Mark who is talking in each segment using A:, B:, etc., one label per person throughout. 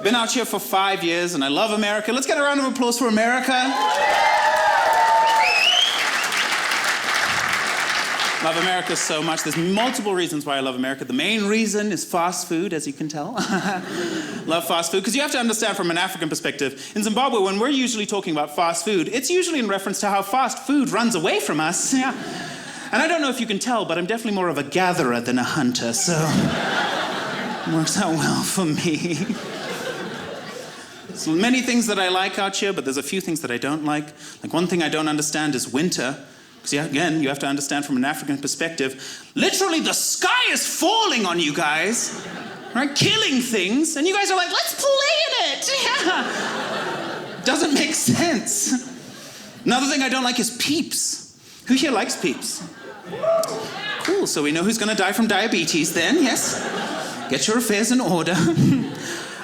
A: Been out here for 5 years and I love America. Let's get a round of applause for America. Love America so much. There's multiple reasons why I love America. The main reason is fast food, as you can tell. Love fast food, because you have to understand from an African perspective. In Zimbabwe, when we're usually talking about fast food, it's usually in reference to how fast food runs away from us. Yeah. And I don't know if you can tell, but I'm definitely more of a gatherer than a hunter, so it works out well for me. So many things that I like out here, but there's a few things that I don't like. Like one thing I don't understand is winter. Because again, you have to understand from an African perspective, literally the sky is falling on you guys, right? Killing things, and you guys are like, let's play in it. Yeah. Doesn't make sense. Another thing I don't like is peeps. Who here likes peeps? Cool, so we know who's gonna die from diabetes then, yes? Get your affairs in order.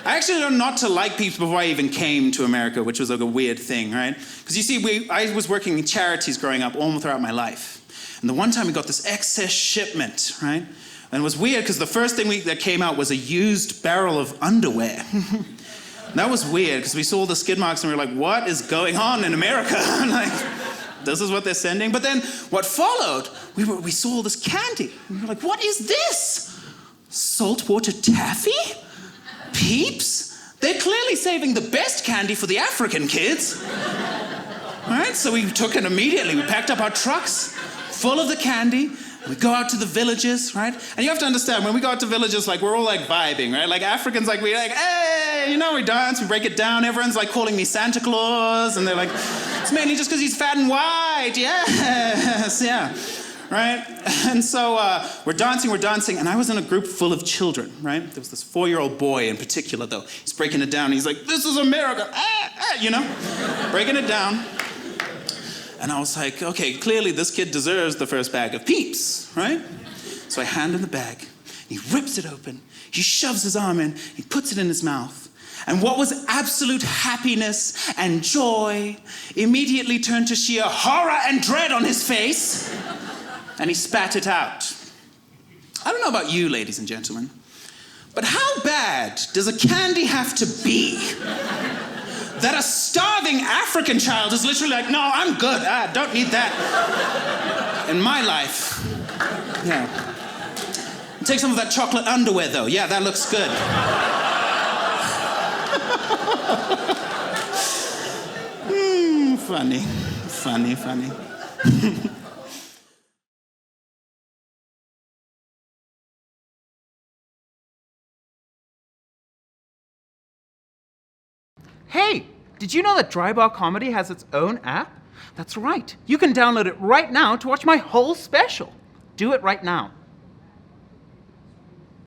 A: I actually learned not to like peeps before I even came to America, which was like a weird thing, right? Because you see, I was working in charities growing up all throughout my life. And the one time we got this excess shipment, right? And it was weird because the first thing that came out was a used barrel of underwear. That was weird because we saw the skid marks and we were like, what is going on in America? Like, this is what they're sending? But then what followed, we saw all this candy. And we were like, what is this? Saltwater taffy? Peeps? They're clearly saving the best candy for the African kids. All right, so we took it immediately. We packed up our trucks full of the candy. We go out to the villages, right? And you have to understand, when we go out to villages, like, we're all like vibing, right? Like Africans, like, we're like, hey, you know, we dance, we break it down. Everyone's like calling me Santa Claus. And they're like, it's mainly just because he's fat and white. Yes, yeah. Right? And so we're dancing, and I was in a group full of children, right? There was this 4-year-old boy in particular, though. He's breaking it down. He's like, this is America, you know? Breaking it down. And I was like, okay, clearly this kid deserves the first bag of Peeps, right? So I hand him the bag. He rips it open. He shoves his arm in. He puts it in his mouth. And what was absolute happiness and joy immediately turned to sheer horror and dread on his face. And he spat it out. I don't know about you, ladies and gentlemen, but how bad does a candy have to be that a starving African child is literally like, no, I'm good, don't need that in my life? Yeah. Take some of that chocolate underwear, though. Yeah, that looks good. Funny.
B: Hey, did you know that Drybar Comedy has its own app? That's right. You can download it right now to watch my whole special. Do it right now.